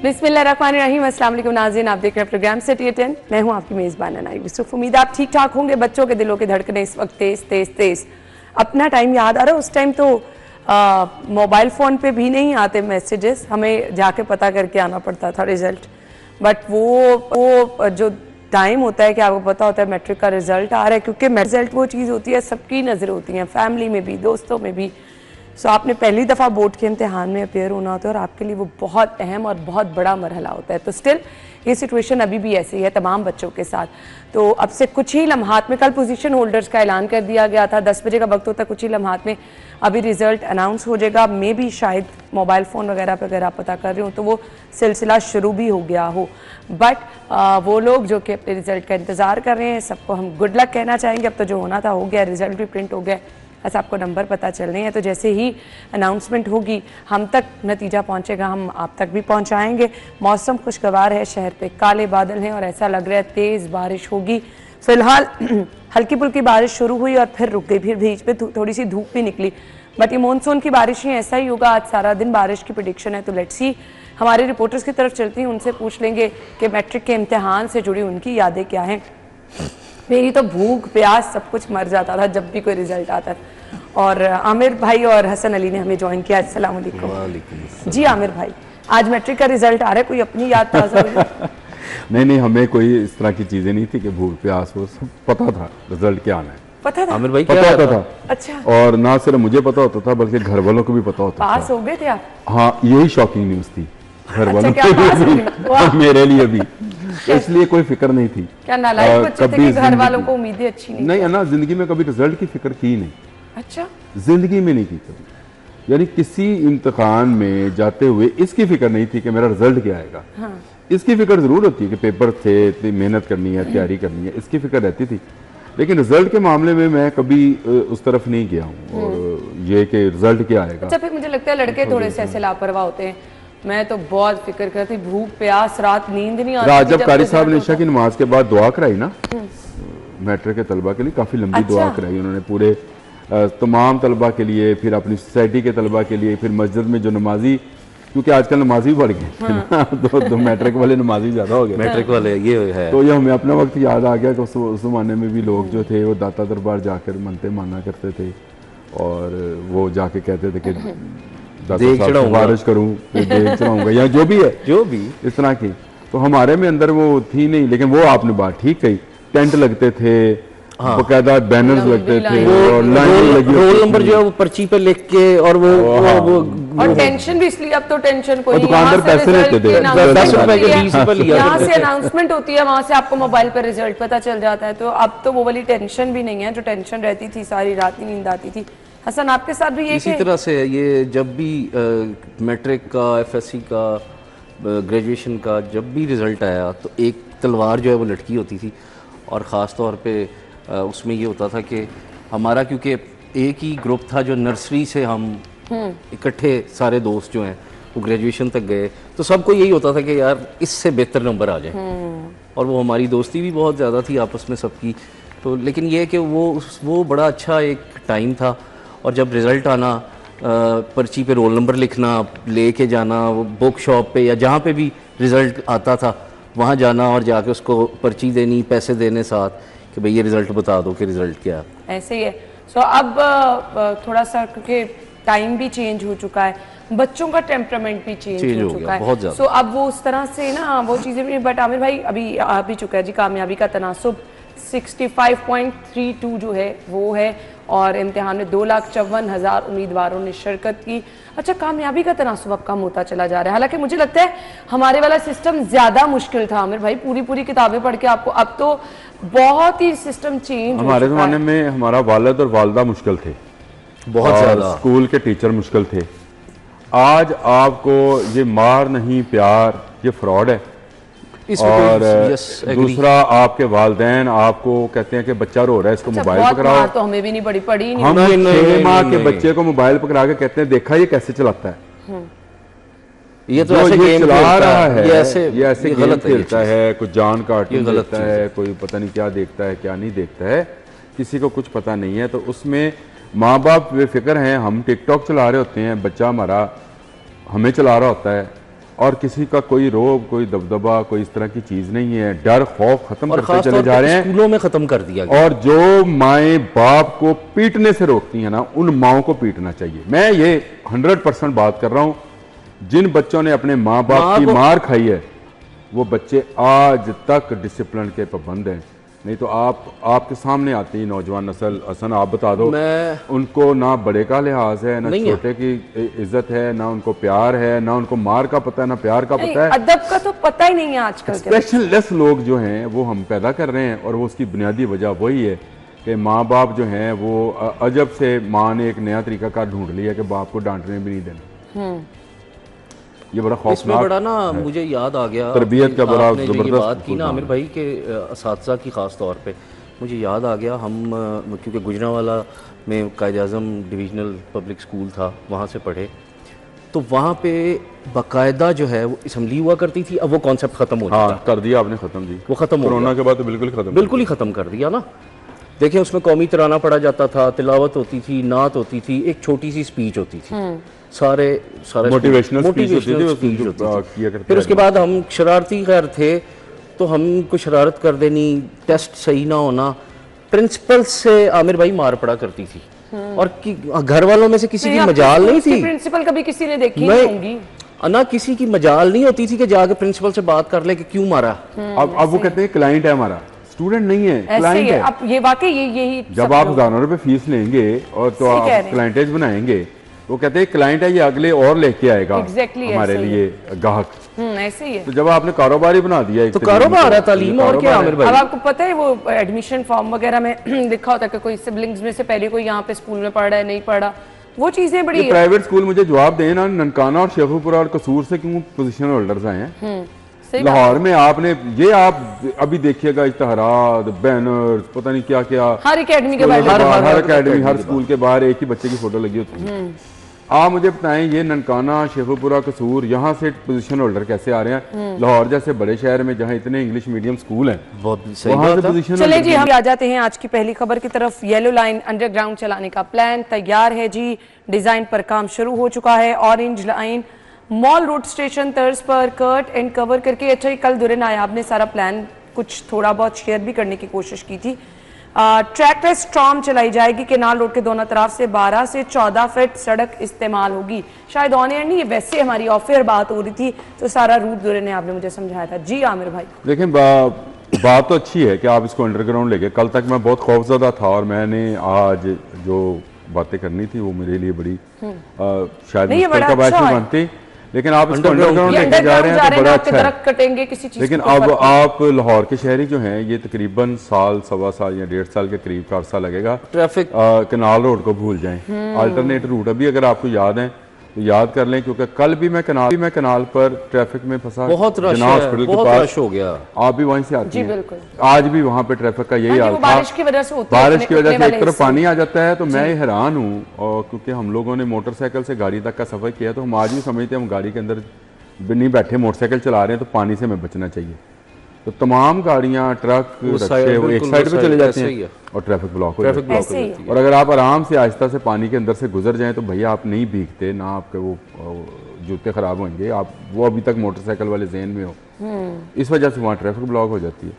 बिस्मिल्लाहिर्रहमानिर्रहीम। अस्सलाम वालेकुम नाज़रीन, आप देख रहे हैं प्रोग्राम सिटी 10। मैं हूं आपकी मेज़बान अनाई यूसुफ। उम्मीद आप ठीक ठाक होंगे। बच्चों के दिलों की धड़कनें इस वक्त तेज़ तेज़ तेज़। अपना टाइम याद आ रहा है, उस टाइम तो मोबाइल फ़ोन पे भी नहीं आते मैसेजेस, हमें जाके पता करके आना पड़ता था रिज़ल्ट। बट वो जो टाइम होता है कि आपको पता होता है मैट्रिक का रिज़ल्ट आ रहा है, क्योंकि रिज़ल्ट वो चीज़ होती है सबकी नज़र होती हैं, फैमिली में भी, दोस्तों में भी। सो आपने पहली दफ़ा बोर्ड के इम्तिहान में अपेयर होना होता है और आपके लिए वो बहुत अहम और बहुत बड़ा मरहला होता है। तो स्टिल ये सिचुएशन अभी भी ऐसी है तमाम बच्चों के साथ। तो अब से कुछ ही लम्हात में, कल पोजीशन होल्डर्स का ऐलान कर दिया गया था, 10 बजे का वक्त होता है, कुछ ही लम्हात में अभी रिज़ल्ट अनाउंस हो जाएगा। मे भी शायद मोबाइल फ़ोन वगैरह पर अगर आप पता कर रहे हो तो वो सिलसिला शुरू भी हो गया हो। बट वो लोग जो कि अपने रिज़ल्ट का इंतज़ार कर रहे हैं, सबको हम गुड लक कहना चाहेंगे। अब तो जो होना था हो गया, रिज़ल्ट भी प्रिंट हो गया, बस आपको नंबर पता चल रहे हैं। तो जैसे ही अनाउंसमेंट होगी हम तक नतीजा पहुंचेगा, हम आप तक भी पहुंचाएंगे। मौसम खुशगवार है, शहर पे काले बादल हैं और ऐसा लग रहा है तेज़ बारिश होगी। फ़िलहाल हल्की फुल्की बारिश शुरू हुई और फिर रुक गई, फिर बीच में थोड़ी सी धूप भी निकली। बट ये मानसून की बारिश ही ऐसा ही होगा, आज सारा दिन बारिश की प्रेडिक्शन है। तो लेट्स सी, हमारे रिपोर्टर्स की तरफ चलती हैं, उनसे पूछ लेंगे कि मैट्रिक के इम्तिहान से जुड़ी उनकी यादें क्या हैं। मेरी तो भूख प्यास सब कुछ मर जाता था जब भी कोई रिजल्ट आता था। और आमिर भाई और हसन अली ने हमें ज्वाइन किया। अस्सलाम वालेकुम जी। आमिर भाई, आज मैट्रिक का रिजल्ट आ रहा है, कोई अपनी याद ताज़ा हो? नहीं, हमें कोई इस तरह की चीज़ें नहीं थी कि भूख प्यास हो, सब पता था रिजल्ट क्या आना है। पता था आमिर भाई, पता होता था। अच्छा। और ना सिर्फ मुझे पता होता था बल्कि घर वालों को भी पता होता था। पास हो गए थे आप? हाँ, यही शॉकिंग न्यूज़ थी घर वालों क्या पास हो गए? के लिए, मेरे लिए भी। इसलिए कोई फिक्र नहीं थी। क्या नालायक बच्चे थे कि घर वालों को उम्मीदें अच्छी नहीं? है ना, जिंदगी में कभी रिजल्ट की फिक्र की नहीं। अच्छा, जिंदगी में नहीं की कभी। यानी किसी इम्तिहान में जाते हुए इसकी फिक्र नहीं थी कि मेरा रिजल्ट क्या आएगा। हाँ। इसकी फिक्र जरूर होती है कि पेपर थे, इतनी मेहनत करनी है, तैयारी करनी है, इसकी फिक्र रहती थी। लेकिन रिजल्ट के मामले में मैं कभी उस तरफ नहीं गया हूँ। और ये कि रिजल्ट क्या आएगा। अच्छा, फिर मुझे लगता है लड़के थोड़े से ऐसे लापरवाह होते हैं। मैं तो बहुत फिक्र करती, भूख प्यास, रात नींद नहीं आती। जब कारी साहब ने ईशा की नमाज के बाद दुआ कराई ना मैट्रिक के तलबा के लिए, काफ़ी लंबी दुआ कराई उन्होंने पूरे तमाम तलबा के लिए, फिर अपनी सोसाइटी के तलबा के लिए, फिर मस्जिद में जो नमाजी, क्योंकि आजकल नमाजी भी बढ़ गए तो मैट्रिक वाले नमाजी ज़्यादा हो गए। मैट्रिक वाले ये है। तो ये हमें अपना वक्त याद आ गया कि उस ज़माने में भी लोग जो थे वो दाता दरबार जाकर मनते माना करते थे और वो जाके कहते थे कि बारिश करूं, देख चढ़ाऊंगा या जो भी है, जो भी इस तरह की। तो हमारे में अंदर वो थी नहीं। लेकिन वो आपने बात ठीक कही, टेंट लगते थे, बकायदा बैनर्स लगते थे और लाइन लगी, रोल नंबर जो है वो पर्ची पे लिख के, और वो और टेंशन भी इसलिए, अब तो टेंशन कोई नहीं, दुकानदार पैसे लेते थे, 10 रुपए के 20 रुपए लिया, यहाँ से अनाउंसमेंट होती है, वहां से आपको मोबाइल पर रिजल्ट पता चल जाता है। तो अब तो वो वाली टेंशन भी नहीं है जो टेंशन रहती थी, सारी रात ही नींद आती थी। हसन, आपके साथ भी ये इसी तरह से ये जब भी मैट्रिक का, एफएससी का, ग्रेजुएशन का जब भी रिज़ल्ट आया तो एक तलवार जो है वो लटकी होती थी। और ख़ास तौर पे उसमें ये होता था कि हमारा, क्योंकि एक ही ग्रुप था जो नर्सरी से हम इकट्ठे सारे दोस्त जो हैं वो ग्रेजुएशन तक गए, तो सबको यही होता था कि यार इससे बेहतर नंबर आ जाए। और वो हमारी दोस्ती भी बहुत ज़्यादा थी आपस में सबकी। तो लेकिन ये है कि वो बड़ा अच्छा एक टाइम था। और जब रिज़ल्ट आना, पर्ची पे रोल नंबर लिखना, लेके जाना वो बुक शॉप पे या जहाँ पे भी रिज़ल्ट आता था वहाँ जाना और जाके उसको पर्ची देनी, पैसे देने साथ कि भाई ये रिज़ल्ट बता दो कि रिज़ल्ट क्या है। ऐसे ही है। सो अब थोड़ा सा, क्योंकि टाइम भी चेंज हो चुका है, बच्चों का टेम्परामेंट भी चेंज हो चुका है बहुत ज़्यादा। सो अब वो उस तरह से ना वो चीज़ें भी। बट आमिर भाई अभी आ भी चुका है जी, कामयाबी का तनासुब 65.32 जो है वो है, और इम्तिहान में 2,54,000 उम्मीदवारों ने शिरकत की। अच्छा, कामयाबी का तनासुब अब कम होता चला जा रहा है। हालांकि मुझे लगता है हमारे वाला सिस्टम ज़्यादा मुश्किल था आमिर भाई, पूरी किताबें पढ़ के आपको, अब तो बहुत ही सिस्टम चेंज। हमारे ज़माने में हमारा वालिद और वालदा मुश्किल थे, बहुत ज़्यादा। स्कूल के टीचर मुश्किल थे। आज आपको ये मार नहीं प्यार, ये फ्रॉड है। और दूसरा, आपके वालिदैन आपको कहते हैं कि बच्चा रो रहा है, इसको मोबाइल पकड़ाओ। तो हमें भी नहीं पड़ी नहीं। हम 6 माह के बच्चे को मोबाइल पकड़ा के कहते हैं देखा ये कैसे चलाता है। ये तो ऐसे गेम चला रहा है, ये ऐसे गलत खेलता है, कुछ जान कार्टून देखता है, कोई पता नहीं क्या देखता है क्या नहीं देखता है, किसी को कुछ पता नहीं है। तो उसमें माँ बाप बेफिक्र हैं, हम टिकटॉक चला रहे होते हैं, बच्चा हमारा हमें चला रहा होता है और किसी का कोई रोब, कोई दबदबा, कोई इस तरह की चीज़ नहीं है। डर खौफ ख़त्म और करते चले जा रहे हैं, स्कूलों में ख़त्म कर दिया गया। और जो माएँ बाप को पीटने से रोकती हैं ना, उन माओं को पीटना चाहिए। मैं ये 100% बात कर रहा हूँ। जिन बच्चों ने अपने माँ बाप की मार खाई है वो बच्चे आज तक डिसिप्लिन के पाबंद हैं। नहीं तो आपके सामने आती है नौजवान नस्ल, हसन आप बता दो, उनको ना बड़े का लिहाज है, ना छोटे की इज्जत है, ना उनको प्यार है, ना उनको मार का पता है, ना प्यार का पता है, अदब का तो पता ही नहीं है आजकल। स्पेशलिस्ट लोग जो हैं वो हम पैदा कर रहे हैं, और वो उसकी बुनियादी वजह वही है कि माँ बाप जो हैं वो अजब से माँ ने एक नया तरीका कार ढूंढ लिया कि बाप को डांटने भी नहीं देना। ये बड़ा खौफनाक बड़ा ना मुझे याद आ गया तरबियत का बड़ा जबरदस्त बात की ना आमिर भाई के असातिज़ा की ख़ास तौर पे मुझे याद आ गया। हम क्योंकि गुजरांवाला में कायद आज़म डिविजनल पब्लिक स्कूल था, वहाँ से पढ़े, तो वहाँ पे बाकायदा जो है वो असम्बली हुआ करती थी। अब वो कॉन्सेप्ट ख़त्म हो गया, कर दिया आपने ख़त्म जी, वो ख़त्म हो कोरोना के बाद तो बिल्कुल ही ख़त्म कर दिया ना। देखिए उसमें कौमी तराना पढ़ा जाता था, तिलावत होती थी, नात होती थी, एक छोटी सी स्पीच होती थी, सारे मोटिवेशनल स्पीच होती थी। फिर उसके बाद हम शरारती खैर थे तो हमको शरारत कर देनी, टेस्ट सही ना होना, प्रिंसिपल से आमिर भाई मार पड़ा करती थी। और घर वालों में से किसी की मजाल नहीं थी, प्रिंसिपल कभी किसी ने देखी नहीं होंगी ना, किसी की मजाल नहीं होती थी कि जाके प्रिंसिपल से बात कर ले कि क्यों मारा। अब वो कहते हैं क्लाइंट है हमारा, स्टूडेंट नहीं है, क्लाइंट है। अब ये वाकई यही जब आप हज़ारों रुपए फीस लेंगे और तो आप क्लाइंटेज बनाएंगे, वो कहते हैं क्लाइंट है ये अगले और लेके आएगा हमारे लिए ग्राहक। ऐसे ही है। तो जब आपने कारोबार ही बना दिया, तो कारोबार है, तालीम और क्या आमिर भाई। अब आपको पता है वो एडमिशन फॉर्म वगैरह में लिखा होता है कि कोई सिबलिंग्स में से पहले कोई यहाँ पे स्कूल में पढ़ रहा है, नहीं पढ़ा, वो चीजें बड़ी। प्राइवेट स्कूल मुझे जवाब दें ना, ननकाना और शेखुपुरा और कसूर से क्यों पोजीशन होल्डर्स आए हैं? लाहौर में आपने ये आप अभी देखिएगा इश्तहारात, बैनर्स, पता नहीं क्या क्या, हर अकेडमी के बाहर, हर अकेडमी, हर स्कूल के बाहर एक ही बच्चे की फोटो लगी होती है। आप मुझे बताएं ये ननकाना, शेखुपुरा, कसूर, यहाँ से पोजीशन होल्डर कैसे आ रहे हैं? लाहौर जैसे बड़े शहर में जहाँ इतने इंग्लिश मीडियम स्कूल हैं, वहाँ से पोजीशन। चले जी हम आ जाते हैं आज की पहली खबर की तरफ। येलो लाइन अंडरग्राउंड चलाने का प्लान तैयार है जी, डिजाइन पर काम शुरू हो चुका है। Orange line mall road station तर्ज पर कट एंड कवर करके। अच्छा, कल दुरे नायाब ने सारा प्लान कुछ थोड़ा बहुत शेयर भी करने की कोशिश की थी। ट्रैकलेस स्ट्रॉम चलाई जाएगी, केनाल रोड के दोनों तरफ से 12 से 14 फीट सड़क इस्तेमाल होगी। शायद ऑन एयर नहीं, वैसे हमारी ऑफ एयर बात हो रही थी तो सारा रूट दुरे ने आपने मुझे समझाया था। जी आमिर भाई देखें, बात तो अच्छी है कि आप इसको अंडरग्राउंड लेके। कल तक मैं बहुत खौफजदा था और मैंने आज जो बातें करनी थी वो मेरे लिए बड़ी शायद मुश्किल का बायस बनती, लेकिन आप इसको अंडरग्राउंड लेके जा रहे हैं तो बड़ा अच्छा है। कटेंगे किसी चीज। लेकिन अब आप लाहौर के शहरी जो हैं, ये तकरीबन साल, सवा साल या 1.5 साल के करीब का अरसा लगेगा। ट्रैफिक कनाल रोड को भूल जाएं, अल्टरनेट रूट अभी अगर आपको याद है तो याद कर लें, क्योंकि कल भी मैं कनाल पर ट्रैफिक में फंसा, बहुत रश हॉस्पिटल के पास हो गया। आप भी वहीं से आती हैं, आज भी वहाँ पे ट्रैफिक का यही हाल था। बारिश की वजह से एक तरफ पानी आ जाता है तो मैं हैरान हूँ, और क्योंकि हम लोगों ने मोटरसाइकिल से गाड़ी तक का सफर किया तो हम आज भी समझते हैं हम गाड़ी के अंदर नहीं बैठे, मोटरसाइकिल चला रहे हैं तो पानी से हमें बचना चाहिए। तो तमाम गाड़ियाँ, ट्रक, रिक्शे वो एक साइड पे चले जाते हैं और ट्रैफिक ब्लॉक हो जाता है। और अगर आप आराम से आहिस्ता से पानी के अंदर से गुजर जाएं तो भैया आप नहीं भीगते, ना आपके वो जूते खराब होंगे, आप वो अभी तक मोटरसाइकिल वाले ज़हन में हो, इस वजह से वहाँ ट्रैफिक ब्लॉक हो जाती है।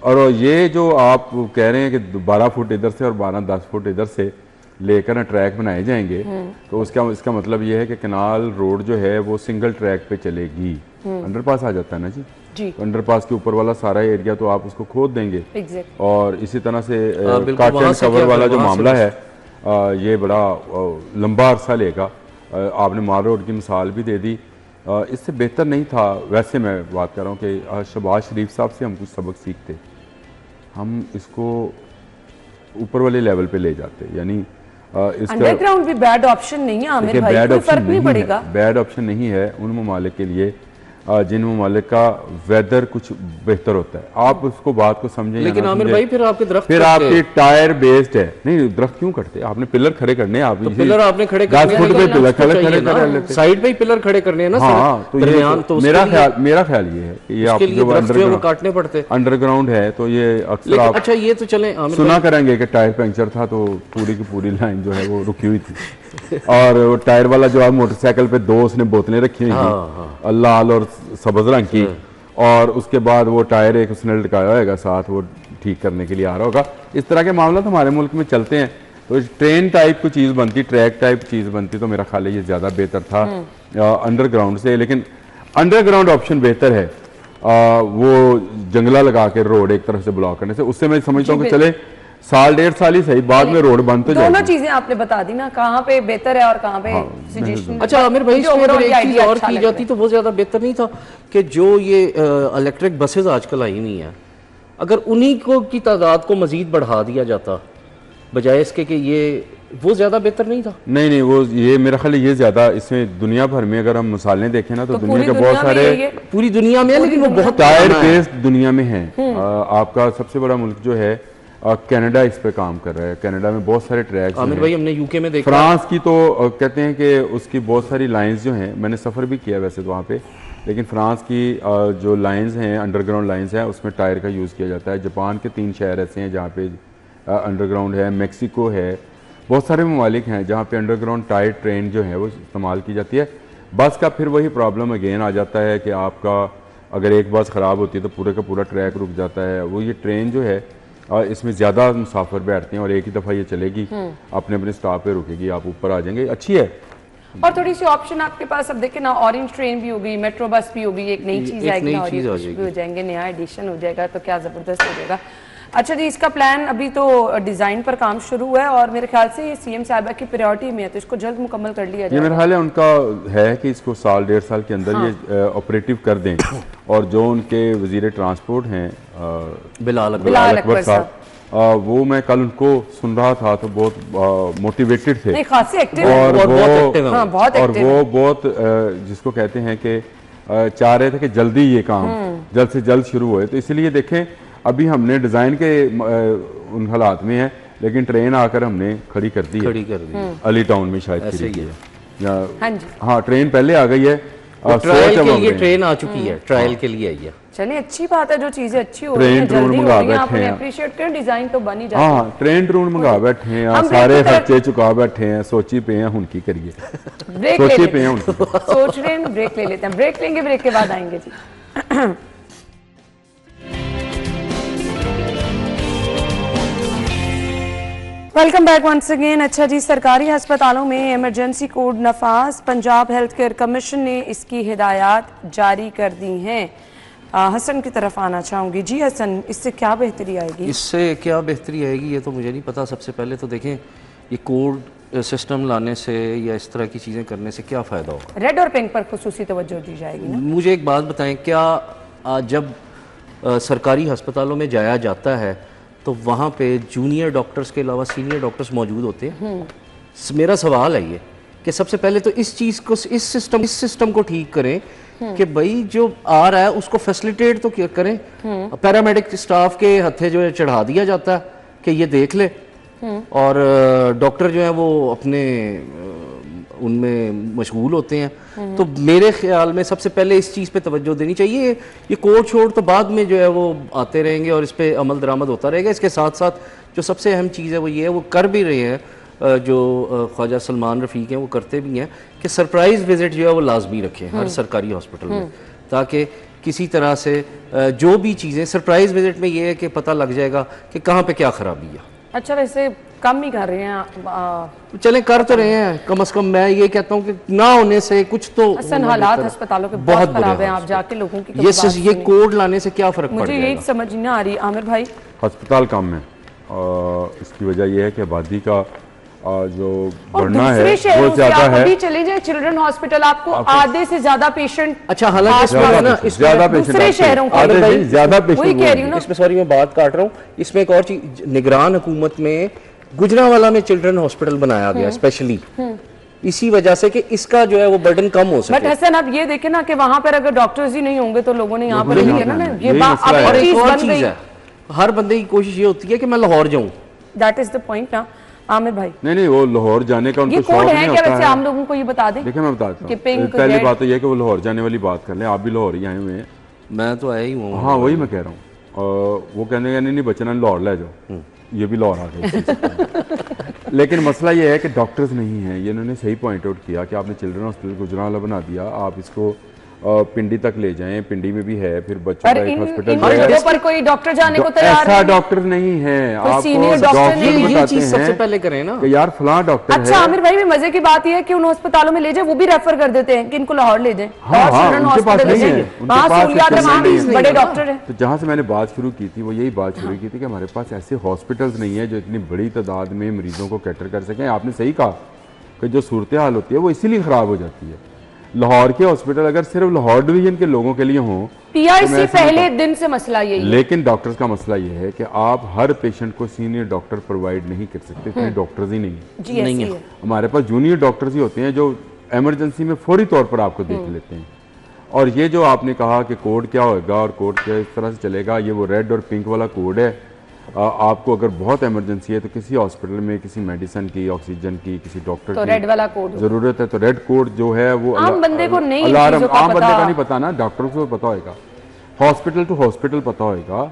और ये जो आप कह रहे हैं कि 12 फुट इधर से और 10 फुट इधर से लेकर ना ट्रैक बनाए जाएंगे, तो इसका मतलब ये है कि कनाल रोड जो है वो सिंगल ट्रैक पे चलेगी। अंडरपास आ जाता है ना जी, तो अंडरपास के ऊपर वाला सारा एरिया तो आप उसको खोद देंगे। और इसी तरह से कट एंड कवर वाला जो मामला है ये बड़ा लंबा अरसा लेगा। आपने माल रोड की मिसाल भी दे दी, इससे बेहतर नहीं था। वैसे मैं बात कर रहा हूँ कि शहबाज शरीफ साहब से हम कुछ सबक सीखते, हम इसको ऊपर वाले लेवल पे ले जाते, यानी अंडरग्राउंड भी बैड ऑप्शन नहीं है आमिर भाई, कोई फर्क नहीं पड़ेगा। बैड ऑप्शन नहीं है उन ममालिक के लिए जिन ममालिक का वेदर कुछ बेहतर होता है, आप उसको बात को समझें। लेकिन आमिर भाई फिर आपके दरख्त, फिर आपके टायर बेस्ड है, नहीं दरख्त क्यों कटते? आपने पिलर खड़े करने हैं, आप तो पिलर आपने खड़े करने हैं, साइड पे ही पिलर खड़े करने हैं ना। हाँ, तो मेरा ख्याल ये है कि ये आप जो काटने पड़ते अंडरग्राउंड है तो ये अक्सर अच्छा ये तो चले सुना करेंगे कि टायर पंक्चर था तो पूरी की पूरी लाइन जो है वो रुकी हुई थी। और वो टायर वाला जो है मोटरसाइकिल पे 2 उसने बोतलें रखी हुई थी, लाल और सब्ज रंग की, और उसके बाद वो टायर एक उसने लटकाया होगा साथ, वो ठीक करने के लिए आ रहा होगा। इस तरह के मामला तो हमारे मुल्क में चलते हैं। तो ट्रेन टाइप की चीज़ बनती, ट्रैक टाइप चीज़ बनती तो मेरा ख्याल है ये ज़्यादा बेहतर था अंडरग्राउंड से। लेकिन अंडरग्राउंड ऑप्शन बेहतर है वो जंगला लगा के रोड एक तरफ से ब्लॉक करने से। उससे मैं समझता हूँ कि चले साल 1.5 साल ही सही, बाद में रोड बंद तो दोनों चीजें आपने बता दी ना, कहाँ पे बेहतर है और कहाँ पे suggestion। अच्छा आमिर भाई, इसमें अगर एक चीज़ और की जाती तो वो ज़्यादा बेहतर नहीं था कि जो ये इलेक्ट्रिक बसेज आजकल आई हुई हैं, अगर उन्हीं को की तादाद को मजीद बढ़ा दिया जाता बजाय इसके कि ये, वो ज़्यादा बेहतर नहीं था? नहीं, वो ये मेरा ख्याल है ये ज़्यादा, इसमें दुनिया भर में अगर हम मिसालें देखें ना तो दुनिया के बहुत सारे, पूरी दुनिया में, लेकिन वो बहुत टायर बेस्ड दुनिया में है। आपका सबसे बड़ा मुल्क जो है कनाडा इस पे काम कर रहा है। कनाडा में बहुत सारे ट्रैक्स, आमिर भाई हमने यूके में देखा, फ्रांस की तो कहते हैं कि उसकी बहुत सारी लाइंस जो हैं, मैंने सफ़र भी किया वैसे तो वहाँ पे, लेकिन फ्रांस की जो लाइंस हैं, अंडरग्राउंड लाइंस हैं, उसमें टायर का यूज़ किया जाता है। जापान के 3 शहर ऐसे हैं जहाँ पे अंडरग्राउंड है, मेक्सिको है, बहुत सारे ममालिक हैं जहाँ पे अंडरग्राउंड टायर ट्रेन जो है वो इस्तेमाल की जाती है। बस का फिर वही प्रॉब्लम अगेन आ जाता है कि आपका अगर एक बस ख़राब होती है तो पूरे का पूरा ट्रैक रुक जाता है। वो ये ट्रेन जो है इसमें ज़्यादा मुसाफिर बैठते हैं और एक ही दफ़ा ये चलेगी, अपने अपने स्टॉप पे रुकेगी, आप ऊपर आ जाएंगे, अच्छी है। और थोड़ी सी ऑप्शन आपके पास, अब देखे ना, ऑरेंज ट्रेन भी होगी, मेट्रो बस भी होगी, एक नई चीज़ आएगी, हो जाएंगे, नया एडिशन हो जाएगा, तो क्या ज़बरदस्त हो जाएगा। अच्छा जी, इसका प्लान अभी तो डिज़ाइन पर काम शुरू हुआ है और मेरे ख्याल से ये सीएम साहिबा की प्रायोरिटी में है, तो इसको जल्द मुकम्मल कर लिया जाए। ये मेरा ख्याल है उनका है कि इसको साल 1.5 साल के अंदर ये ऑपरेटिव कर दें। और जो उनके वजीर ट्रांसपोर्ट हैं बिलाल अकबर साहब, वो मैं कल उनको सुन रहा था तो बहुत मोटिवेटेड थे, नहीं, खासी एक्टिव और बहुत वो बहुत जिसको कहते हैं कि चाह रहे थे कि जल्दी ये काम जल्द से जल्द शुरू होए। तो इसलिए देखें अभी हमने डिज़ाइन के उन हालात में है, लेकिन ट्रेन आकर हमने खड़ी कर दी अली टाउन में शायद खड़ी है। हाँ, ट्रेन पहले आ गई है, ट्रायल के लिए ट्रेन आ चुकी है, ट्रायल के लिए आई है। चलिए अच्छी बात है, जो चीजें अच्छी हो रही हैं, जल्दी हो रही हैं, आपने अप्रिशिएट करें, डिजाइन तो बन ही जाता है। हाँ, ट्रेन ट्रून मंगा बैठे हैं, सारे खर्चे चुका बैठे हैं, सोची पे हैं उनकी करिए, सोची पे हैं उनकी, सोच रहे हैं, ब्रेक ले लेते हैं, ब्रेक लेंगे, ब्रेक के बाद आएंगे जी। Welcome back once again. अच्छा जी, सरकारी अस्पतालों में इमरजेंसी कोड नफाज, पंजाब हेल्थ केयर कमीशन ने इसकी हिदायत जारी कर दी हैं। हसन की तरफ आना चाहूँगी। जी हसन, इससे क्या बेहतरी आएगी? इससे क्या बेहतरी आएगी ये तो मुझे नहीं पता। सबसे पहले तो देखें ये कोड सिस्टम लाने से या इस तरह की चीज़ें करने से क्या फ़ायदा होगा। रेड और पिंक पर खुसूसी तवज्जो दी जाएगी ना। मुझे एक बात बताएं, क्या जब सरकारी अस्पतालों में जाया जाता है तो वहाँ पे जूनियर डॉक्टर्स के अलावा सीनियर डॉक्टर्स मौजूद होते हैं? मेरा सवाल है ये कि सबसे पहले तो इस चीज़ को, इस सिस्टम को ठीक करें कि भाई जो आ रहा है उसको फैसिलिटेट तो क्या करें। पैरामेडिक स्टाफ के हथे जो है चढ़ा दिया जाता है कि ये देख ले, और डॉक्टर जो है वो अपने उनमें मशगूल होते हैं। तो मेरे ख्याल में सबसे पहले इस चीज़ पे तवज्जो देनी चाहिए। ये कोड छोड़ तो बाद में जो है वो आते रहेंगे और इस पे अमल दरामद होता रहेगा। इसके साथ साथ जो सबसे अहम चीज़ है वो ये है, वो कर भी रहे हैं जो ख्वाजा सलमान रफ़ीक हैं, वो करते भी हैं कि सरप्राइज़ विज़िट जो है वो लाजमी रखें हर सरकारी हॉस्पिटल में, ताकि किसी तरह से जो भी चीज़ें, सरप्राइज़ विज़िट में ये है कि पता लग जाएगा कि कहाँ पे क्या ख़राबी है। अच्छा, वैसे कम ही कर रहे हैं, चले कर तो रहे हैं, कम से कम मैं ये कहता हूँ कि ना होने से कुछ तो। हालात अस्पतालों के बहुत खराब हैं, आप जाके लोगों की ये कोड लाने से क्या फर्क पड़ जाएगा, मुझे यही समझ नहीं आ रही। आमिर भाई, अस्पताल कम है, इसकी वजह यह है कि आबादी का जो बढ़ना है वो ज्यादा है। अभी चले जाए चिल्ड्रन हॉस्पिटल, आपको आधे से ज्यादा पेशेंट, अच्छा हालांकि ज्यादा दूसरे शहरों के ज्यादा पेशेंट कह रही हूँ ना। इसमें सॉरी मैं बात काट रहा हूँ, इसमें एक और चीज, निगरान हुकूमत में गुजरांवाला में चिल्ड्रन हॉस्पिटल बनाया गया स्पेशली इसी वजह से कि इसका जो है वो बर्डन कम हो सके। बट हसन, अब ये देखे ना कि वहां पर अगर डॉक्टर्स ही नहीं होंगे तो लोगों ने यहाँ पर नहीं करना ना। ये और एक और चीज है, हर बंदे की कोशिश ये होती है कि मैं लाहौर जाऊं। दैट इज द पॉइंट ना आमिर भाई। नहीं, वो लाहौर जाने का उनको शौक नहीं होता है। वैसे आम लोगों को ये बता दें। देखिए मैं बताता हूँ, पहली बात तो ये कि वो लाहौर जाने वाली बात कर लें। आप भी लाहौर ही आए हुए हैं। मैं तो आया ही हूँ। हाँ, वही मैं कह रहा हूँ। वो कहने नहीं बचना, लाहौर ले जाओ, ये भी लाहौर आ गए। लेकिन मसला ये है कि डॉक्टर्स नहीं हैं। ये इन्होंने सही पॉइंट आउट किया कि आपने चिल्ड्रन हॉस्पिटल गुजरांवाला बना दिया, आप इसको पिंडी तक ले जाएं, पिंडी में भी है, फिर बच्चों का एक हॉस्पिटल है पर कोई डॉक्टर जाने को तैयार ऐसा डॉक्टर नहीं है। आपको डॉक्टर ये चीज सबसे पहले करें ना कि यार फलां डॉक्टर अच्छा आमिर भाई भी मजे की बात यह है कि उन अस्पतालों में ले जाए वो भी रेफर कर देते हैं कि इनको लाहौर ले जाएं। उनके पास नहीं है, बड़े डॉक्टर हैं। तो जहाँ से मैंने बात शुरू की थी वो यही बात शुरू की थी कि हमारे पास ऐसे हॉस्पिटल्स नहीं है जो इतनी बड़ी तादाद में मरीजों को कैटर कर सकें। आपने सही कहा कि जो सूरत हाल होती है वो इसीलिए खराब हो जाती है। लाहौर के हॉस्पिटल अगर सिर्फ लाहौर डिवीजन के लोगों के लिए हों, पीआईसी पहले दिन से मसला यही है। लेकिन डॉक्टर्स का मसला ये है कि आप हर पेशेंट को सीनियर डॉक्टर प्रोवाइड नहीं कर सकते, इतने डॉक्टर्स ही नहीं है। हमारे पास जूनियर डॉक्टर्स ही होते हैं जो इमरजेंसी में फौरी तौर पर आपको देख लेते हैं। और ये जो आपने कहा कि कोड क्या होगा और कोड क्या इस तरह से चलेगा, ये वो रेड और पिंक वाला कोड है। आपको अगर बहुत इमरजेंसी है तो किसी हॉस्पिटल में किसी मेडिसिन की, ऑक्सीजन की, किसी डॉक्टर तो रेड वाला कोड जरूरत है तो रेड कोड जो है वो आम बंदे को नहीं, अलार्म आम बंदे का नहीं पता ना, डॉक्टर को पता होगा, हॉस्पिटल टू हॉस्पिटल पता होगा।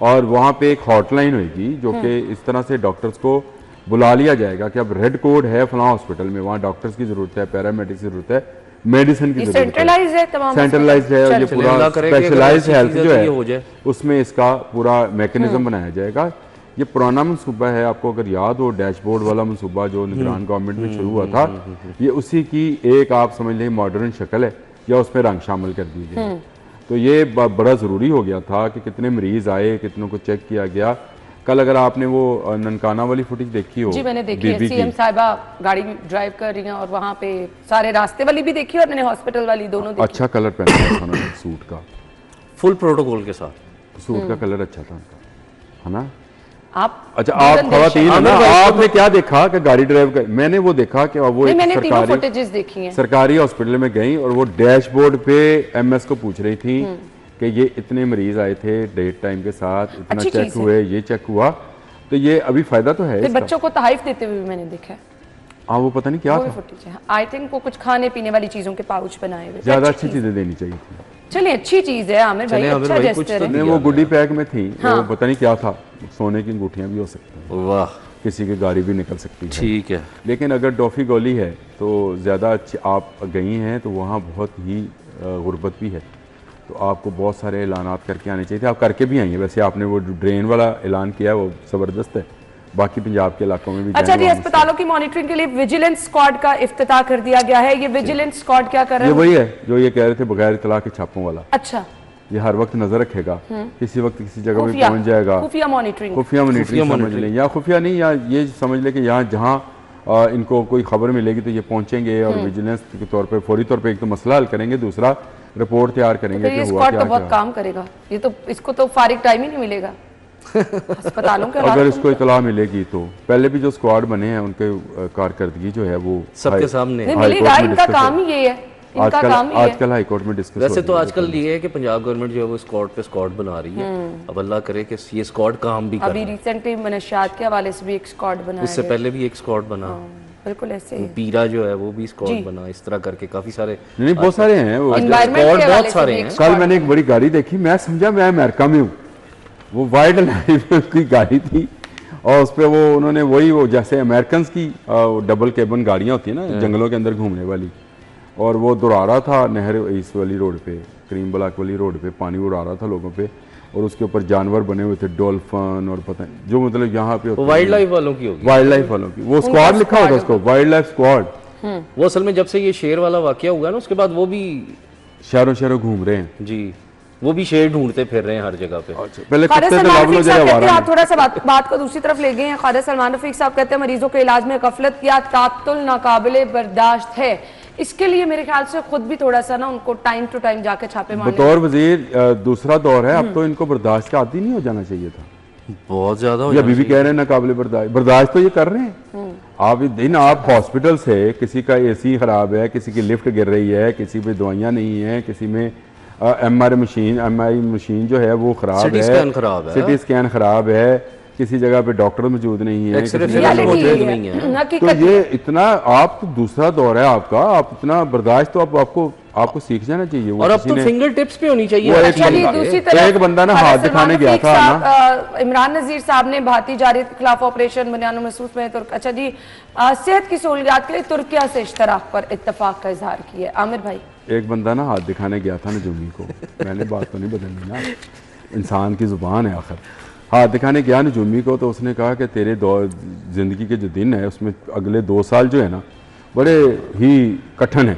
और वहाँ पे एक हॉटलाइन होगी जो कि इस तरह से डॉक्टर्स को बुला लिया जाएगा कि अब रेड कोड है फलां हॉस्पिटल में, वहाँ डॉक्टर्स की जरूरत है, पैरामेडिक्स की जरूरत है, मेडिसिन की जरूरत है, सेंट्रलाइज है, तमाम सेंट्रलाइज है। ये पूरा स्पेशलाइज्ड हेल्थ जो है उसमें इसका पूरा मैकेनिज्म बनाया जाएगा। ये पुराना मनसूबा है, आपको अगर याद हो डैशबोर्ड वाला मनसूबा जो निगरान गवर्नमेंट में शुरू हुआ था, ये उसी की एक आप समझ लें मॉडर्न शक्ल है या उसमें रंग शामिल कर दी गई। तो ये बड़ा ज़रूरी हो गया था कि कितने मरीज आए, कितनों को चेक किया गया। कल अगर आपने वो ननकाना वाली फुटेज देखी हो, जी मैंने देखी है, सीएम साहिबा गाड़ी ड्राइव कर रही हैं और वहाँ पे सारे रास्ते वाली भी देखी और मैंने हॉस्पिटल वाली दोनों देखी। अच्छा कलर पहना था ना सूट का, फुल प्रोटोकॉल के साथ सूट का कलर अच्छा था उनका, है ना। आप अच्छा आप खवातीन है ना, आपने क्या देखा कि गाड़ी ड्राइव कर, मैंने वो देखा कि वो एक मैंने तीनों फुटेजेस देखी हैं, सरकारी हॉस्पिटल में गई और वो डैशबोर्ड पे एमएस को पूछ रही थी कि ये इतने मरीज आए थे डेट टाइम के साथ, इतना चेक हुए, ये चेक हुआ, तो ये अभी फायदा तो है। बच्चों को तहफ़ देते हुए भी मैंने देखा है। हाँ वो पता नहीं क्या था, आई थिंक वो कुछ खाने पीने वाली चीजों के पाउच बनाए हुए, ज्यादा अच्छी चीजें देनी चाहिए थी। चलिए अच्छी चीज है आमिर भाई, अच्छा जेस्चर है। वो गुड्डी पैक में थी, वो पता नहीं क्या था, सोने की अंगूठियां भी हो सकती हैं, वाह, किसी की गाड़ी भी निकल सकती है, ठीक है। लेकिन अगर टॉफ़ी गोली है तो ज़्यादा अच्छी आप गई हैं तो वहाँ बहुत ही गुर्बत भी है, तो आपको बहुत सारे ऐलानात करके आने चाहिए थे, आप करके भी आई हैं। वैसे आपने वो ड्रेन वाला ऐलान किया है वो ज़बरदस्त है, बाकी पंजाब के इलाकों में भी। अच्छा जी, अस्पतालों की मॉनिटरिंग के लिए विजिलेंस स्क्वाड का इफ्तिताह कर दिया गया है। ये विजिलेंस स्क्वाड क्या कर रहा है? ये वही है जो ये कह रहे थे बगैर इतला के छापों वाला। अच्छा, ये हर वक्त नजर रखेगा, किसी वक्त किसी जगह पे पहुंच जाएगा। खुफिया मॉनिटरिंग समझ लें, या खुफिया नहीं, या ये समझ लें कि यहाँ जहाँ इनको कोई खबर मिलेगी तो ये पहुंचेंगे और विजिलेंस के तौर पे फौरी तौर पे एक तो मसला हल करेंगे, दूसरा रिपोर्ट तैयार करेंगे कि हुआ क्या। तो बहुत काम करेगा ये, तो इसको तो फारिग टाइम ही नहीं मिलेगा अस्पतालों के। अगर इसको इतला मिलेगी तो पहले भी जो स्क्वाड बने हैं उनके कारकर्दगी जो है वो सबके सामने मिलेगा, इनका काम ही ये है। आजकल हाई कोर्ट में डिस्कस वैसे तो आजकल ये है कि पंजाब गवर्नमेंट जो है वो स्क्वाड पे स्क्वाड बना रही है। अब अल्लाह करे कि ये स्क्वाड काम भी करे। अभी रिसेंटली मनशियात के हवाले से भी एक स्क्वाड बना है, उससे पहले भी एक स्क्वाड बना, बिल्कुल ऐसे ही। पीरा जो है वो भी स्क्वाड बना, इस तरह करके काफी सारे नहीं बहुत सारे हैं वो स्क्वाड, बहुत सारे हैं। कल मैंने एक बड़ी गाड़ी देखी, मैं समझा मैं अमेरिका में हूँ, वो वाइल्ड लाइफ की गाड़ी थी और उस पर वो उन्होंने वही वो जैसे अमेरिकन की डबल केबन गाड़ियाँ होती है ना जंगलों के अंदर घूमने वाली, और वो दौड़ा रहा था नहर इस वाली रोड पे, करीम ब्लॉक वाली रोड पे, पानी उड़ा रहा था लोगों पे, और उसके ऊपर जानवर बने हुए थे, डॉल्फिन और पता नहीं जो मतलब यहाँ पे वाइल्ड लाइफ वालों की होगी, वाइल्ड लाइफ वालों की, वो स्क्वाड लिखा होगा उसको, वाइल्ड लाइफ स्क्वाड। वो असल में जब से ये शेर वाला वाकया हुआ ना उसके बाद वो भी शहरों शहरों घूम रहे हैं जी, वो भी शेर ढूंढते फिर रहे हैं हर जगह पे। पहले आप थोड़ा सा बात को दूसरी तरफ ले गए हैं। ख्वाजा सलमान रफीक साहब कहते हैं मरीजों के इलाज में गफलत या तातुल नाकाबिले बर्दाश्त है, इसके लिए मेरे ख्याल से खुद भी थोड़ा सा ना उनको टाइम टू टाइम जाके छापे मारने। बतौर वजीर दूसरा दौर है, अब तो इनको बर्दाश्त का आदी नहीं हो जाना चाहिए था, बहुत ज्यादा हो जाना अभी भी कह रहे हैं नाकाबिले बर्दाश्त तो ये कर रहे हैं। आप दिन आप हॉस्पिटल से किसी का एसी खराब है, किसी की लिफ्ट गिर रही है, किसी पे दवाइयाँ नहीं है, किसी में एमआरआई मशीन जो है वो खराब है, सिटी स्कैन खराब है, किसी जगह पे डॉक्टर मौजूद नहीं है, एक्सरे किसी जगह फिलहाल लोग- मौजूद नहीं है। तो ये इतना आप दूसरा दौर है आपका, आप इतना बर्दाश्त तो आपको सीख जाना चाहिए। वो और अब किसी तो ने- फिंगर टिप्स पे होनी चाहिए। वो एक अच्छा जी, बंदा- दूसरी तो तरफ एक बंदा ना खालिद हाथ दिखाने सलमान गया रफीक था साहब, इमरान नजीर साहब ने भारतीय जारहियत के खिलाफ ऑपरेशन बुनियाद महसूस में अच्छा जी, सेहत की सहूलियात के लिए तुर्किया से इश्तराक पर इत्तफाक का इजहार किया। आमिर भाई, एक बंदा ना हाथ दिखाने गया था नजूमी को, मैंने बात तो नहीं बदलनी ना, इंसान की जुबान है आखिर। हाथ दिखाने गया नजूमी को तो उसने कहा कि तेरे जिंदगी के जो दिन है उसमें अगले 2 साल जो है ना बड़े ही कठिन है।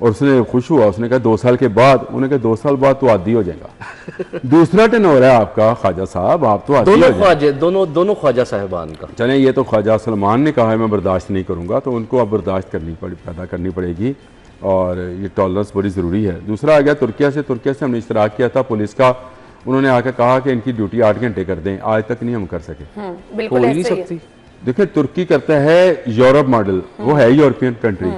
और उसने खुश हुआ, उसने कहा 2 साल के बाद, उन्होंने कहा 2 साल बाद तो आदी हो जाएगा। दूसरा टेनोर है आपका ख्वाजा साहब, आप तो आदी हो जाएंगे। दोनों ख्वाजा साहिबान का। चलें, ये तो ख्वाजा सलमान ने कहा है मैं बर्दाश्त नहीं करूंगा, तो उनको अब बर्दाश्त पैदा करनी पड़ेगी और ये टॉलरेंस बड़ी ज़रूरी है। दूसरा आ गया तुर्किया से हमने इश्तराक किया था पुलिस का, उन्होंने आकर कहा कि इनकी ड्यूटी 8 घंटे कर दें, आज तक नहीं हम कर सके। बिल्कुल नहीं ऐसे ही है। सकती। देखिए तुर्की करता है यूरोप मॉडल, वो है यूरोपियन कंट्री,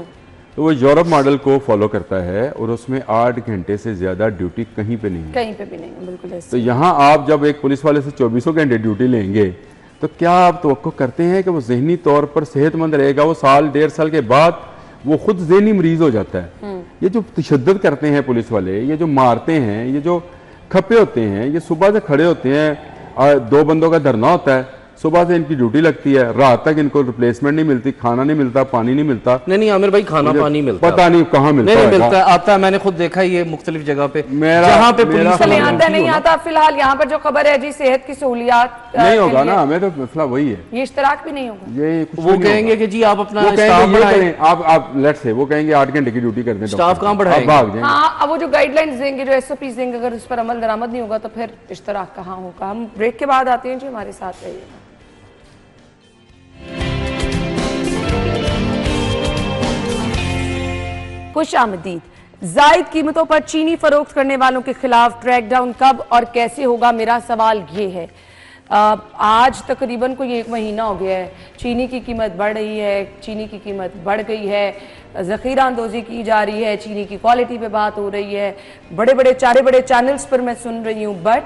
तो वो यूरोप मॉडल को फॉलो करता है और उसमें 8 घंटे से ज़्यादा ड्यूटी कहीं पे नहीं है। कहीं पे भी नहीं है, बिल्कुल ऐसे। तो यहाँ आप जब एक पुलिस वाले से 24 घंटे ड्यूटी लेंगे तो क्या आप तवक्को करते हैं कि वो जहनी तौर पर सेहतमंद रहेगा? वो साल 1.5 साल के बाद वो खुद जहनी मरीज हो जाता है। ये जो तशद्दुद करते हैं पुलिस वाले, ये जो मारते हैं, ये जो खपे होते हैं, ये सुबह से खड़े होते हैं, 2 बंदों का धरना होता है, सुबह से इनकी ड्यूटी लगती है, रात तक इनको रिप्लेसमेंट नहीं मिलती, खाना नहीं मिलता, पानी नहीं मिलता। नहीं आमिर भाई, खाना पानी मिलता पता नहीं कहाँ मिलता नहीं है। मिलता, आता है, मैंने खुद देखा है ये मुख्तलिफ जगह पे, मेरा- जहाँ पे मेरा पुलिस चले समझ आता नहीं आता। फिलहाल यहाँ पर जो खबर है जी, सेहत की सहूलियात नहीं के होगा लिए ना, हमें तो मसला वही है, ये इश्तराक भी नहीं होगा। ये कुछ वो भी नहीं कहेंगे होगा। कि जी आप अपना वो स्टाफ कहेंगे ये बढ़ाएं। करें, आप लेट से वो कहेंगे 8 घंटे की ड्यूटी कर दें, स्टाफ कहाँ आप बढ़ाएंगे? भाग जाएंगे। हाँ, अब वो जो गाइडलाइंस देंगे, जो SOPs देंगे, अगर उस पर अमल दरामद नहीं होगा तो फिर इश्तराक कहाँ होगा। हम ब्रेक के बाद आते हैं जी, हमारे साथ रहिएगा। खुश आमदीद। जायद कीमतों पर चीनी फरोख्त करने वालों के खिलाफ क्रैकडाउन कब और कैसे होगा, मेरा सवाल ये है। आज तकरीबन कोई 1 महीना हो गया है, चीनी की कीमत बढ़ रही है, चीनी की कीमत बढ़ गई है, ज़ख़ीरा अंदोज़ी की जा रही है, चीनी की क्वालिटी पे बात हो रही है, बड़े बड़े चैनल्स पर मैं सुन रही हूँ, बट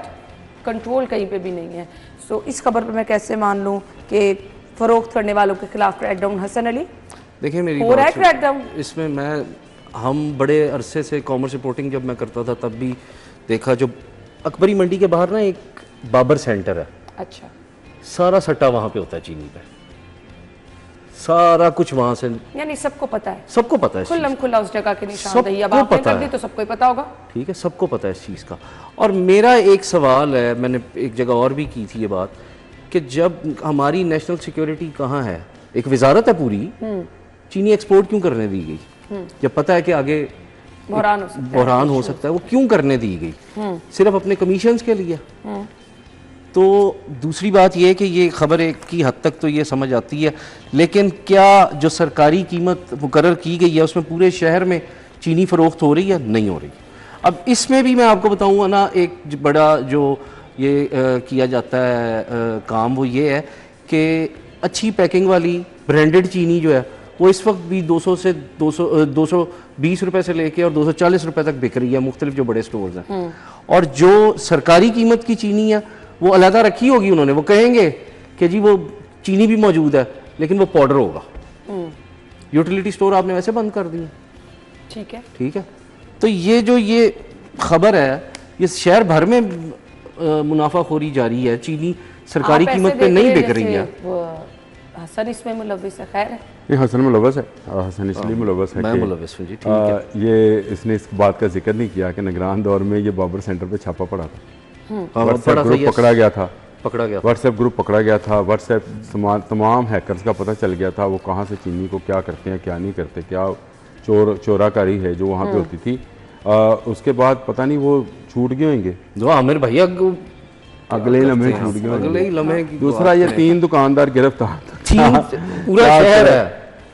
कंट्रोल कहीं पे भी नहीं है। सो इस खबर पर मैं कैसे मान लूँ कि फ़रोख्त करने वालों के खिलाफ क्रैकडाउन? हसन अली, देखिए मेरी हो रहा है बात क्रैकडाउन? इसमें हम बड़े अरसे से कॉमर्स रिपोर्टिंग जब मैं करता था तब भी देखा, जो अकबरी मंडी के बाहर ना एक बाबर सेंटर है, अच्छा, सारा सट्टा वहाँ पे होता है चीनी पे, सारा कुछ वहाँ से यानी सबको पता है, सबको पता है इस खुल्लम चीज़ खुल्ला उस जगह की निशानदेही अब सबको आपने पता कर दी है। तो सबको ही पता होगा। का। ठीक है, सबको पता है इस चीज़ का। और मेरा एक सवाल है, मैंने एक जगह और भी की थी ये बात, कि जब हमारी नेशनल सिक्योरिटी कहाँ है, एक वजारत है पूरी, चीनी एक्सपोर्ट क्यों करने दी गई? जब पता है कि आगे बहरान हो सकता है, वो क्यों करने दी गई? सिर्फ अपने कमीशंस के लिए। तो दूसरी बात यह है कि ये खबर एक की हद तक तो ये समझ आती है, लेकिन क्या जो सरकारी कीमत मुकर्रर की गई है उसमें पूरे शहर में चीनी फरोख्त हो रही है? नहीं हो रही। अब इसमें भी मैं आपको बताऊंगा ना, एक बड़ा जो ये किया जाता है काम, वो ये है कि अच्छी पैकिंग वाली ब्रांडेड चीनी जो है वो इस वक्त भी 200 से 220 रुपए से लेके और 240 रुपए तक बिक रही है मुख्तलिफ जो बड़े स्टोर्स हैं। और जो सरकारी कीमत की चीनी है वो अलहदा रखी होगी उन्होंने, वो कहेंगे कि जी वो चीनी भी मौजूद है लेकिन वो पाउडर होगा। यूटिलिटी स्टोर आपने वैसे बंद कर दिए, ठीक है। तो ये खबर है, ये शहर भर में मुनाफाखोरी जारी है, चीनी सरकारी कीमत पे नहीं बिक रही है। हसन इसमें मुलव्विस है? खैर है, ये हसन मुलव्वस है, हसन इसलिए मुलव्वस है मैं कि मुलव्विस हूं जी, ठीक है। ये इसने इस बात का जिक्र नहीं किया कि निगरान दौर में ये बाबर सेंटर पे छापा पड़ा था, व्हाट्सएप ग्रुप पकड़ा गया था, व्हाट्सएप ग्रुप पकड़ा गया था, व्हाट्सएप तमाम हैकर्स का पता चल गया था, वो कहाँ से चीनी को क्या करते हैं क्या नहीं करते, क्या चोराकारी है जो वहाँ पे होती थी। उसके बाद पता नहीं वो छूट गए होंगे, जो आमिर भैया अगले लम्हे छूट गए अगले ही लम्हे की दूसरा ये 3 दुकानदार गिरफ्तार, पूरा शहर है।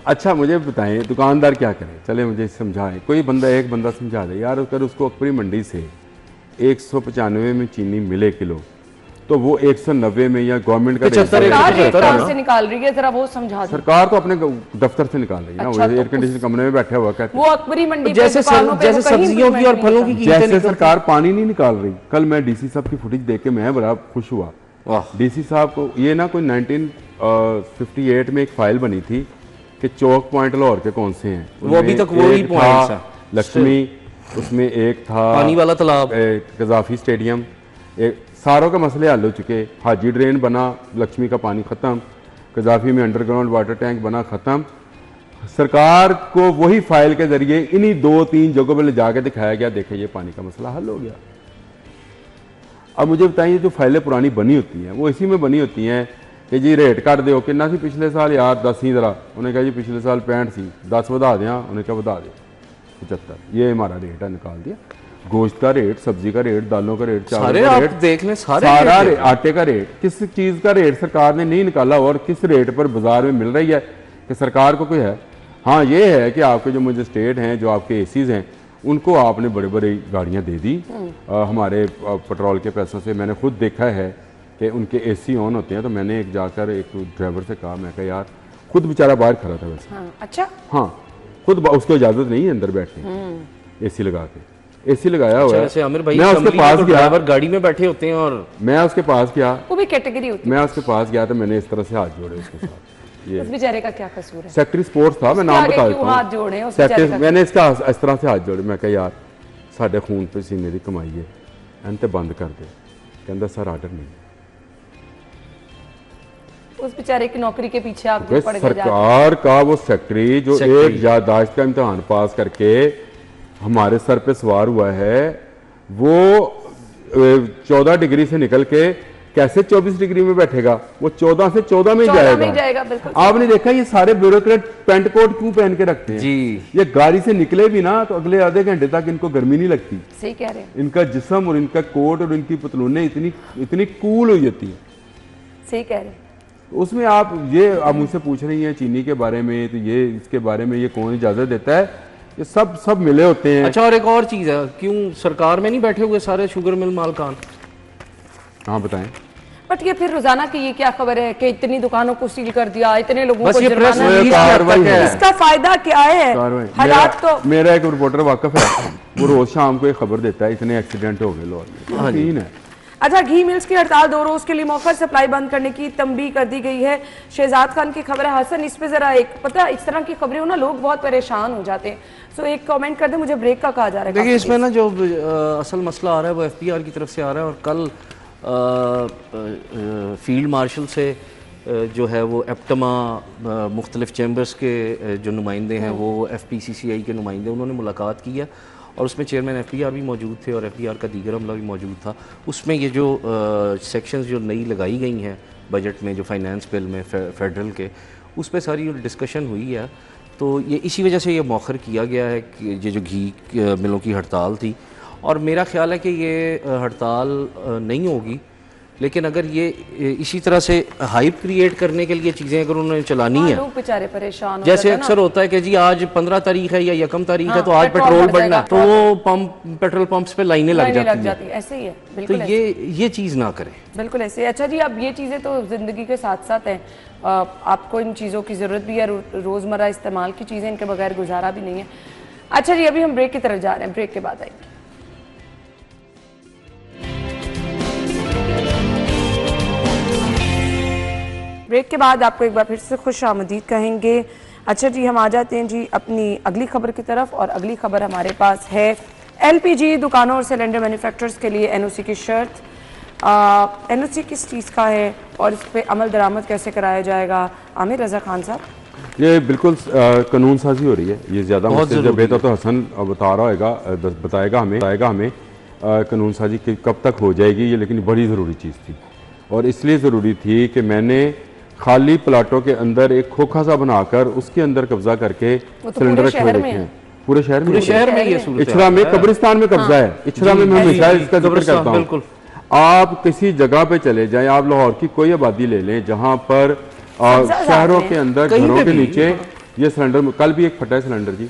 अच्छा मुझे बताएं दुकानदार क्या करे? चले मुझे समझाएं, कोई एक बंदा समझा दे यार, अगर उसको अकबरी मंडी से 195 में चीनी मिले किलो तो वो 190 में या गवर्नमेंट का सरकार से निकाल रही है, जरा वो समझा दो। सरकार तो अपने दफ्तर से निकाल रही है ना, अच्छा, वो एयर कंडीशन कमरे में बैठा हुआ कहते वो अकबरी मंडी जैसे सब्जियों की और फलों की जैसे सरकार पानी नहीं निकाल रही। कल मैं DC साहब की फुटेज देख के मैं बड़ा खुश हुआ वाह। डीसी साहब को ये ना कोई 1958 में एक फाइल बनी थी कि चौक पॉइंट लाहौर के कौन से हैं, वो अभी तक वही एक पॉइंट्स था हैं। लक्ष्मी, उसमें एक था पानी वाला तालाब, कजाफी स्टेडियम, एक सारों के मसले हल हो चुके। हाजी ड्रेन बना, लक्ष्मी का पानी ख़त्म, कजाफी में अंडरग्राउंड वाटर टैंक बना, ख़त्म। सरकार को वही फाइल के जरिए इन्हीं 2-3 जगहों पर ले जाकर दिखाया गया, देखे ये पानी का मसला हल हो गया। अब मुझे बताइए, जो फाइलें पुरानी बनी होती हैं वो इसी में बनी होती हैं कि जी रेट कर दो, कितना सी पिछले साल यार 10 ही जरा, उन्हें कहा जी पिछले साल 65 सी, 10 बढ़ा दें, उन्हें क्या बढ़ा दो 75, ये हमारा रेट है, निकाल दिया। गोश्त का रेट, सब्जी का रेट, दालों का रेट, चावल सारे का आप रेट, देख लें, सारे सारा रेट आटे का रेट, किस चीज़ का रेट सरकार ने नहीं निकाला और किस रेट पर बाजार में मिल रही है कि सरकार को कोई है। हाँ ये है कि आपके जो मजिस्ट्रेट हैं, जो आपके एसीज हैं, उनको आपने बड़े बड़े गाड़ियाँ दे दी। हमारे पेट्रोल के पैसों से मैंने खुद देखा है कि उनके एसी ऑन होते हैं, तो मैंने एक जाकर एक ड्राइवर से कहा, मैं कहा यार, खुद बेचारा बाहर खड़ा था वैसे। हाँ, अच्छा हाँ, खुद उसको इजाज़त नहीं है अंदर बैठने, एसी लगा के, एसी लगाया हुआ है। वैसे आमिर भाई, मैं उसके assembly में पास तो गया, ड्राइवर गाड़ी में बैठे होते हैं और मैं उसके पास गया, वो भी कैटेगरी होती मैं उसके पास गया तो मैंने इस तरह से हाथ जोड़े उसके साथ। है, उस बेचारे का क्या कसूर है? सेक्रेटरी स्पोर्ट्स था, मैं नाम आगे बता क्यों देता हाथ हूँ। जोड़े हैं उस बेचारे सेक्रेटरी, का? मैंने इसका इस तरह से हाथ जोड़े, मैं कहा यार साढ़े खून पे सीने की कमाई है, एंते बंद कर दे। कहता सर आर्डर नहीं। उस बेचारे की नौकरी के पीछे आप वे पड़ गए जाके। सरकार का वो सेक्रेटरी जो एक याददाश्त का इम्तहान पास करके हमारे सर पे सवार हुआ है, वो 14 डिग्री से निकल के कैसे 24 डिग्री में बैठेगा? वो 14 से 14 में 14 में जाएगा। बिल्कुल। आपने देखा ये सारे ब्यूरोक्रेट पेंट कोट क्यों पहन के रखते हैं? जी, ये गाड़ी से निकले भी ना तो अगले आधे घंटे तक इनको गर्मी नहीं लगती। सही कह रहे हैं, इनका जिस्म और इनका कोट और इनकी पतलूनें इतनी कूल हो जाती है। सही कह रहे हैं। उसमें आप मुझसे पूछ रही हैं चीनी के बारे में, तो ये इसके बारे में ये कौन इजाजत देता है? ये सब मिले होते हैं। अच्छा, और एक और चीज़ है, क्यों सरकार में नहीं बैठे हुए सारे शुगर मिल मालकान? हाँ बताएं। बट ये फिर रोजाना की ये क्या खबर है कि इतनी दुकानों को सील कर दिया, इतने लोगों बस को ये प्रेस जुर्माना रिलीज दिया। कार्रवाई है। इसका फायदा क्या है? हालात तो मेरा एक रिपोर्टर वाकफ है, वो रोज शाम को एक खबर देता है इतने एक्सीडेंट हो गए लाहौर में। यकीन है। अच्छा, घी मिल्स की हड़ताल 2 रोज के लिए मौखर सप्लाई बंद करने की तंबी कर दी गई है। शहजाद खान की खबर है। हसन, इस पे जरा एक पता, इस तरह की खबरें हो ना लोग बहुत परेशान हो जाते हैं। सो एक कमेंट कर दे, मुझे ब्रेक का कहा जा रहा है। देखिए, इसमें ना जो असल मसला आ रहा है वो FPR की तरफ से आ रहा है, और कल फील्ड मार्शल से जो है वो एप्टमा मुख्तलिफ चैम्बर्स के जो नुमाइंदे हैं, वो FPCCI के नुमाइंदे, उन्होंने मुलाकात की है और उसमें चेयरमैन FPR भी मौजूद थे और FPR का दीगर अमला भी मौजूद था। उसमें ये जो सेक्शंस जो नई लगाई गई हैं बजट में, जो फाइनेंस बिल में फेडरल के, उस पर सारी डिस्कशन हुई है। तो ये इसी वजह से ये मौखर किया गया है कि ये जो घी मिलों की हड़ताल थी, और मेरा ख्याल है कि ये हड़ताल नहीं होगी, लेकिन अगर ये इसी तरह से हाइप क्रिएट करने के लिए चीज़ें अगर उन्होंने चलानी है, लोग बेचारे परेशान हो जैसे जाते हैं ना। अक्सर होता है कि जी आज 15 तारीख है या 1 तारीख है, हाँ, तो आज पेट्रोल पेट्रोल बढ़ बढ़ना है, जाएगा। तो वो पेट्रोल पंप्स पे लाइनें लग जाती हैं। ऐसे ही है, तो बिल्कुल ऐसे। ये चीज़ ना करें। बिल्कुल ऐसे। अच्छा जी, अब ये चीज़ें तो ज़िंदगी के साथ साथ हैं, आपको इन चीज़ों की ज़रूरत भी है, रोज़मर्रा इस्तेमाल की चीज़ें, इनके बगैर गुजारा भी नहीं है। अच्छा जी, अभी हम ब्रेक की तरफ जा रहे हैं, ब्रेक के बाद आएंगे। ब्रेक के बाद आपको एक बार फिर से खुश आमदीद कहेंगे। अच्छा जी, हम आ जाते हैं जी अपनी अगली खबर की तरफ, और अगली खबर हमारे पास है LPG दुकानों और सिलेंडर मैन्युफैक्चरर्स के लिए NOC की शर्त। NOC किस चीज़ का है और इस पर अमल दरामद कैसे कराया जाएगा? आमिर रज़ा खान साहब, ये बिल्कुल कानून साजी हो रही है। ये ज़्यादा मुझसे जब बेहतर तो हसन बता रहा होगा, बताएगा हमें कानून साजी कब तक हो जाएगी ये, लेकिन बड़ी ज़रूरी चीज़ थी, और इसलिए ज़रूरी थी कि मैंने खाली प्लाटों के अंदर एक खोखा सा बनाकर उसके अंदर कब्जा करके सिलेंडर रखे हुए देखे हैं। पूरे शहर में ये सूरत इचरा में, कब्रिस्तान में कब्जा है। इचरा में मैं हमेशा इसका जिक्र करता हूँ। बिल्कुल, आप किसी जगह पे चले जाएं, आप लाहौर की कोई आबादी ले लें जहां पर शहरों के अंदर घरों के नीचे ये सिलेंडर, कल भी एक फटा है सिलेंडर जी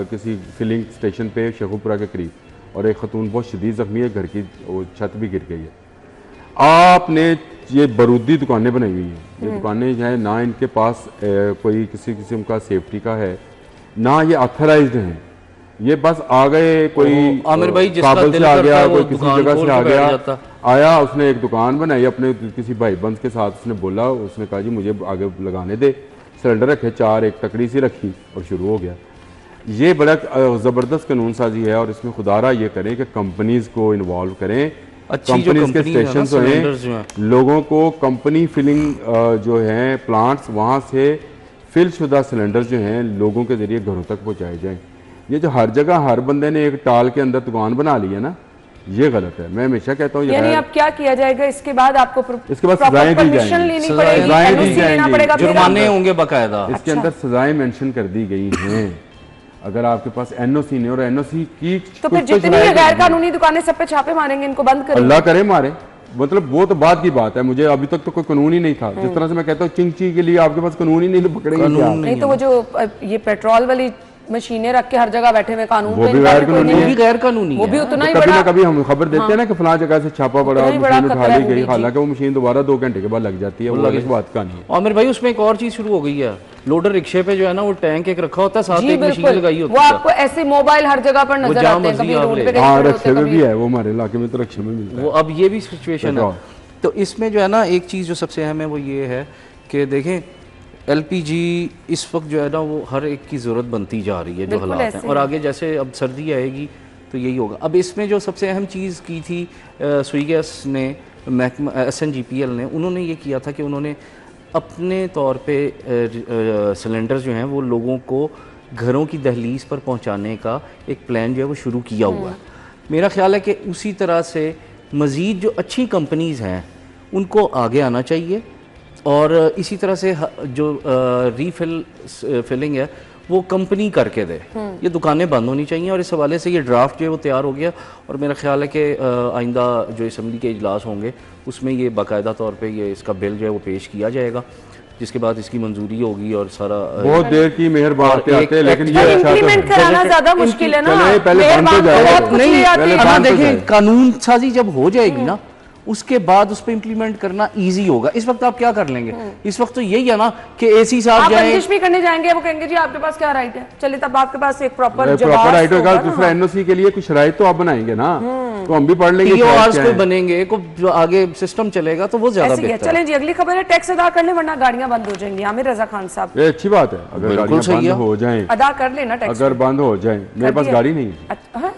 किसी फिलिंग स्टेशन पे शेखुपुरा के करीब, और एक खतून बहुत शदीद जख्मी है, घर की वो छत भी गिर गई है। आपने ये बारूदी दुकानें बनाई हुई हैं, ये दुकानें जो है ना इनके पास कोई किसी किस्म का सेफ्टी का है, ना ये ऑथराइज्ड हैं। ये बस आ गए, कोई आमिर भाई जिसका काबुल दिल से आ करता गया, है वो कोई किसी दुकान जगह खोल से के आ बैठ गया, जाता। आया, उसने एक दुकान बनाई अपने किसी भाई बंद के साथ, उसने बोला, उसने कहा जी मुझे आगे लगाने दे, सिलेंडर रखे 4, एक तकड़ी सी रखी और शुरू हो गया। ये बड़ा ज़बरदस्त कानून साजी है और इसमें खुदारा ये करें कि कंपनीज को इन्वॉल्व करें, अच्छी जो कंपनीज के कंपनी है ना, स्टेशन सिलेंडर्स जो हैं, लोगों को कंपनी फिलिंग जो है प्लांट्स, वहाँ से फिल शुदा सिलेंडर जो हैं लोगों के जरिए घरों तक पहुँचाए जाएँ। ये जो हर जगह हर बंदे ने एक टाल के अंदर दुकान बना ली है ना, ये गलत है। मैं हमेशा कहता हूँ यानी अब क्या किया जाएगा इसके बाद? आपको इसके बाद सजाएं दी परमिशन जाएंगी, लेनी सजाएं पड़ेगी, दी NOC लेना जाएंगी, पड़ेगा, फिर जुर्माने होंगे बाकायदा। इसके अंदर सजाएं मेंशन कर दी गई हैं। अगर आपके पास NOC नहीं और NOC की तो फिर जितनी ये गैर कानूनी दुकानें सब पे छापे मारेंगे, इनको बंद करेंगे। अल्लाह करे मारे, मतलब वो तो बाद की बात है। मुझे अभी तक तो कोई कानून ही नहीं था। जिस तरह से मैं कहता हूँ चिंची के लिए आपके पास कानून ही नहीं, तो पकड़ेंगे क्या? नहीं तो वो जो ये पेट्रोल वाली मशीनें रख के हर जगह बैठे हुए कानून वो पे भी इनका गैर भी कोई कानूनी नहीं वो भी गैर कानूनी वो भी है। उतना ही कभी ना बड़ा कभी हम खबर देते हैं ना कि फलां जगह से छापा पड़ा, उतना ही बड़ा मशीन उठा खतरा ली है गई, वो भी, हालांकि वो मशीन दोबारा 2 घंटे के बाद लग जाती है। वो अलग बात का नहीं है। आमिर भाई उसमें एक और चीज शुरू हो गई है, लोडर रिक्शे पे जो है ना वो टैंक एक रखा होता है, साथ जी एक मशीन बिल्कुल, लगाई होती वो है। आपको ऐसे मोबाइल हर जगह पर नजर जहाँ आते हैं, मर्जी कभी आप रोड ले पे लें। कहीं हाँ, खड़े रक्षे होते में हैं, भी कभी है, वो हमारे इलाके में तो रक्षे में मिलता है। वो अब ये भी सिचुएशन है। बताओ। तो इसमें जो है ना एक चीज़ जो सबसे अहम है वो ये है कि देखें LPG इस वक्त जो है ना वो हर एक की ज़रूरत बनती जा रही है, जो बिल्कुल हालात हैं, ऐसे और ही। आगे जैसे अब सर्दी आएगी तो यही होगा। अब इसमें जो सबसे अहम चीज़ की थी सुई गैस ने, महकमा SNGPL ने, उन्होंने ये किया था कि उन्होंने अपने तौर पे सिलेंडर जो हैं वो लोगों को घरों की दहलीज पर पहुंचाने का एक प्लान जो है वो शुरू किया हुआ है। मेरा ख्याल है कि उसी तरह से मज़ीद जो अच्छी कंपनीज़ हैं उनको आगे आना चाहिए, और इसी तरह से जो फिलिंग है वो कंपनी करके दे। ये दुकानें बंद होनी चाहिए, और इस हवाले से ये ड्राफ्ट जो है वो तैयार हो गया, और मेरा ख्याल है कि आइंदा जो असम्बली के इजलास होंगे उसमें ये बाकायदा तौर पे ये इसका बिल जो है वो पेश किया जाएगा, जिसके बाद इसकी मंजूरी होगी और सारा बहुत देर की मेहरबान आते हैं, लेकिन ये पर अच्छा तो इम्प्लीमेंट कराना ज्यादा मुश्किल है ना। चले, पहले बंद हो मेहरबान जाए। बहुत कुछ नहीं ले आते पहले हैं। बंद हो देखें जाए। कानून साजी जब हो जाएगी ना उसके बाद उस पर इम्प्लीमेंट करना इजी होगा। इस वक्त आप क्या कर लेंगे? इस वक्त तो यही है ना कि AC साहब आप जाए, बंदिश भी करने जाएंगे, वो कहेंगे जी आपके पास क्या राइट है, चलिए तब आपके पास एक प्रॉपर प्रॉपर राइट होगा। दूसरा NOC के लिए कुछ शराइत तो आप बनाएंगे ना, तो हम भी पढ़ लेंगे। TORs कोई बनेंगे, को जो आगे सिस्टम चलेगा तो वो ज्यादा ऐसे ही है। बेहतर है। चलें जी, अगली खबर है, टैक्स अदा कर ले वरना गाड़ियां बंद हो जाएंगी। आमिर रजा खान साहब, ये अच्छी बात है, अगर बिल्कुल गाड़ियां सही बंद है। हो जाएं, अदा कर लेना टैक्स। अगर बंद हो जाएं। मेरे पास दिया। गाड़ी नहीं है। अच्छा, हाँ?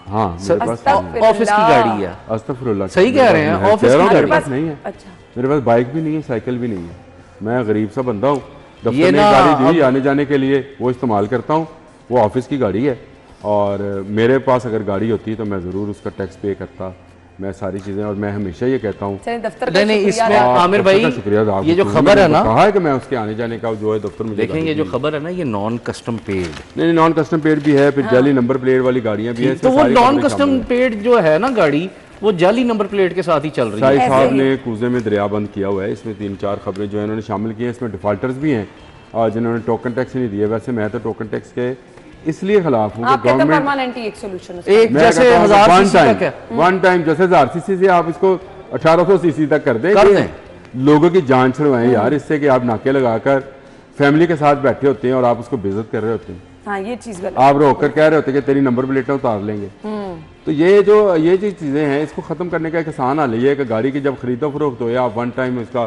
हाँ, मेरे पास अस्तगफिरुल्लाह। ऑफिस की गाड़ी है। अस्तगफिरुल्लाह। सही कह रहे हैं, मैं ऑफिस कह रहा हूँ, की मेरे गाड़ी पास नहीं है। अच्छा, मेरे पास बाइक भी नहीं है, साइकिल भी नहीं है। मैं गरीब सा बंदा हूँ, ये दफ्तर ने ना गाड़ी दी आने जाने के लिए, वो इस्तेमाल करता हूँ। वो ऑफिस की गाड़ी है, और मेरे पास अगर गाड़ी होती तो मैं ज़रूर उसका टैक्स पे करता, मैं सारी चीज़ें। और मैं हमेशा ये कहता हूँ, चलें दफ्तर का नहीं शुक्रिया इसमें अदा। आमिर दफ्तर भाई का शुक्रिया अदा ये जो आपको। खबर है ना, कहा है कि मैं उसके आने जाने का जो है दफ्तर में देखें ये जो खबर है ना ये नॉन कस्टम पेड, नहीं, नॉन कस्टम पेड भी है, फिर जाली नंबर प्लेट वाली गाड़ियां भी हैं। तो वो नॉन कस्टम पेड जो है ना गाड़ी वो जाली नंबर प्लेट के साथ ही चल रही है। शाही ऐसे साहब ही। ने कूजे में दरिया बंद किया हुआ है, इसमें 3-4 खबरें जो है इन्होंने शामिल की हैं। इसमें डिफॉल्टर्स भी हैं और जिन्होंने टोकन टैक्स नहीं दिए। वैसे मैं तो टोकन टैक्स के इसलिए खिलाफ हूँ कि आप कहते हैं गवर्नमेंट, परमानेंट ही एक सॉल्यूशन एक जैसे 1000 cc तक है, वन टाइम जैसे 1000 सीसी से आप इसको 1800 सीसी तक कर दें। कर दें। लोगों की जान छुड़वाएं यार, इससे कि आप नाके लगाकर फैमिली के साथ बैठे होते हैं और आप उसको बेइज्जत कर रहे होते हैं। हाँ, ये चीज गलत। आप रोक कर कह रहे होते हैं कि तेरी नंबर प्लेटें उतार लेंगे। तो ये जो चीज़ें हैं, इसको ख़त्म करने का एक आसान हल ये है कि गाड़ी की जब खरीदो फरोख्त हो या आप वन टाइम इसका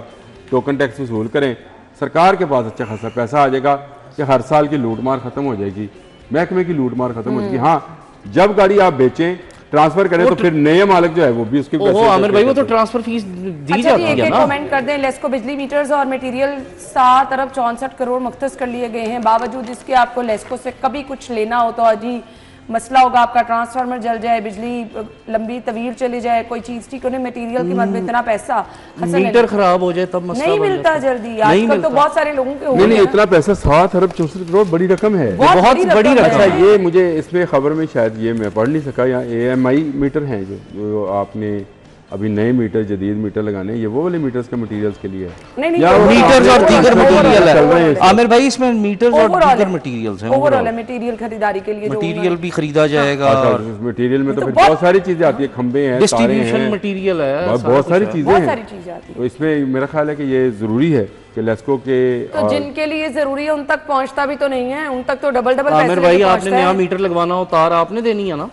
टोकन टैक्स वसूल करें, सरकार के पास अच्छा खासा पैसा आ जाएगा कि हर साल की लूट मार खत्म हो जाएगी, महकमे की लूट मार खत्म हो जाएगी। हाँ, जब गाड़ी आप बेचें, ट्रांसफर करें, तो फिर नए मालिक जो है वो भी उसके ओहो आमिर भाई वो तो ट्रांसफर फीस दी अच्छा जाती जी, एक है एक ना। कमेंट कर दें। लेस्को बिजली मीटर्स और मटेरियल 7 अरब 64 करोड़ मुख्तस कर लिए गए हैं, बावजूद इसके आपको लेस्को से कभी कुछ लेना हो तो अजी मसला होगा, आपका ट्रांसफार्मर जल जाए, बिजली लंबी तवील चली जाए, कोई चीज ठीक होने, मटेरियल की मद में इतना पैसा हसन मीटर खराब हो जाए तब मसला नहीं बन मिलता जाता है। जल्दी। नहीं आजकल तो मिलता। बहुत सारे लोगों के हो नहीं, गए हैं। इतना पैसा 7 अरब 64 करोड़ बड़ी रकम है। बहुत बड़ी रकम अच्छा, है। ये मुझे इसमें खबर में शायद ये मैं पढ़ नहीं सका, यहाँ AMI मीटर हैं जो आपने अभी नए मीटर जदीद मीटर लगाने, ये वो वाले मीटर्स का मटेरियल्स के लिए है। नहीं नहीं, या वो मीटर्स और दीगर मटेरियल चल रहे हैं है इसमें। आमिर भाई, इसमें मीटर्स और ओवरऑल दीगर मटेरियल्स हैं। ओवरऑल है मटेरियल खरीदारी के लिए, जो मटेरियल भी खरीदा जाएगा और मटेरियल में तो फिर बहुत- बहुत सारी चीजें आती है, खंबे हैं, तारें डिस्ट्रीब्यूशन हैं, मटेरियल है, बहुत सारी चीजें बहुत हैं। सारी चीजें आती हैं। तो इसमें मेरा ख्याल है कि ये जरूरी है कि लेस्को के तो जिनके लिए जरूरी है उन तक पहुंचता भी तो नहीं है, उन तक तो डबल डबल आमिर पैसे भाई, लेके आपने पहुंचता नया है। मीटर लगवाना हो, तार आपने देनी है ना,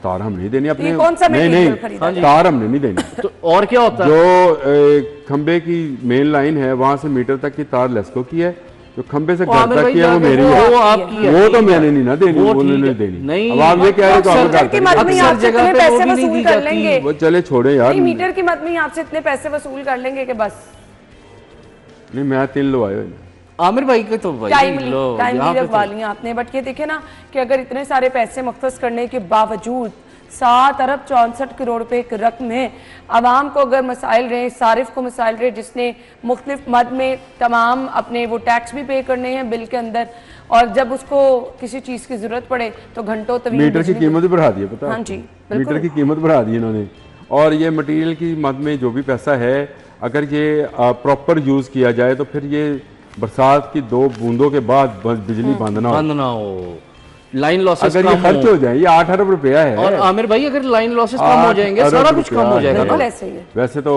तार हम नहीं देनी अपने, ये कौन सा नहीं मटेरियल नहीं खरीदा जाए? तार हमने नहीं देनी। तो और क्या होता है? जो खंबे की मेन लाइन है वहां से मीटर तक की तार लेस्को की है, जो खंबे से घर आमिर तक भाई की है वो जाके मेरी वो है, आपकी है। वो तो मैंने नहीं ना देनी, वो वो ठीक उन्होंने है। देनी। नहीं, अब आप ये कह रहे हो तो मीटर आप की मद में अक्सर आपसे जगह इतने पे वो पैसे भी नहीं वसूल दी कर जाती। लेंगे, वो चले छोड़े यार, नहीं मीटर की मद में ही आपसे इतने पैसे वसूल कर लेंगे कि बस। नहीं मैं 3 लो आए आमिर भाई के तो भाई टाइमली लो, यहाँ पे रखवा तो- लिया आपने, बट ये देखे ना कि अगर इतने सारे पैसे मुख्तस करने के बावजूद 7 अरब 64 करोड़ रुपए एक रकम है, आवाम को अगर मसाइल रहे, सारिफ को मसाइल रहे, जिसने मुख्तलिफ मद में तमाम अपने वो टैक्स भी पे करने हैं बिल के अंदर, और जब उसको किसी चीज़ की ज़रूरत पड़े तो घंटों तवील मीटर की कीमत भी बढ़ा दी है, पता है हाँ आपको? जी, बिल्कुल। मीटर की कीमत बढ़ा दी इन्होंने। और ये मटेरियल की मद में जो भी पैसा है, अगर ये प्रॉपर यूज़ किया जाए तो फिर ये बरसात की 2 बूंदों के बाद बिजली बंद ना हो। बंद ना हो, लाइन लॉसेस अगर ये कम खर्च हो जाए, ये 8 अरब रुपया है। और आमिर भाई अगर लाइन लॉसेस कम हो जाएंगे, 8 सारा अरब कुछ कम हो रुपया जाएगा है। ना। बिल्कुल ऐसे ही है। वैसे तो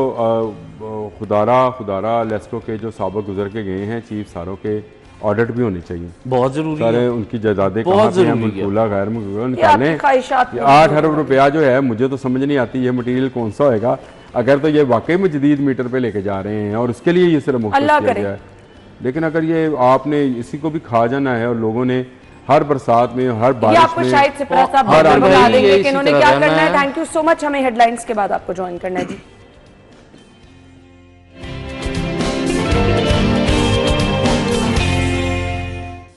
खुदारा लेस्को के जो साबक गुजर के गए हैं चीफ, सारों के ऑडिट भी होने चाहिए। बहुत जरूरी सारे है। उनकी जायदादें बहुत कहाँ पे हैं, जरूरी है। मनकूला गैर मनकूला ये निकालें। आपकी ख्वाहिशात ये 8 अरब रुपया जो है, मुझे तो समझ नहीं आती ये मटेरियल कौन सा होएगा। अगर तो ये वाकई में जदीद मीटर पे लेके जा रहे हैं और उसके लिए ये सिर्फ मुफ्त अल्लाह किया करे। गया है, लेकिन अगर ये आपने इसी को भी खा जाना है और लोगों ने हर बरसात में, हर ये बारिश आपको में, शायद सिपरा साहब हर बता भाई देंगे ये कि इसी इन्होंने तरह क्या रहना करना है। है। थैंक यू सो मच, हमें हेडलाइंस के बाद आपको ज्वाइन करना है जी।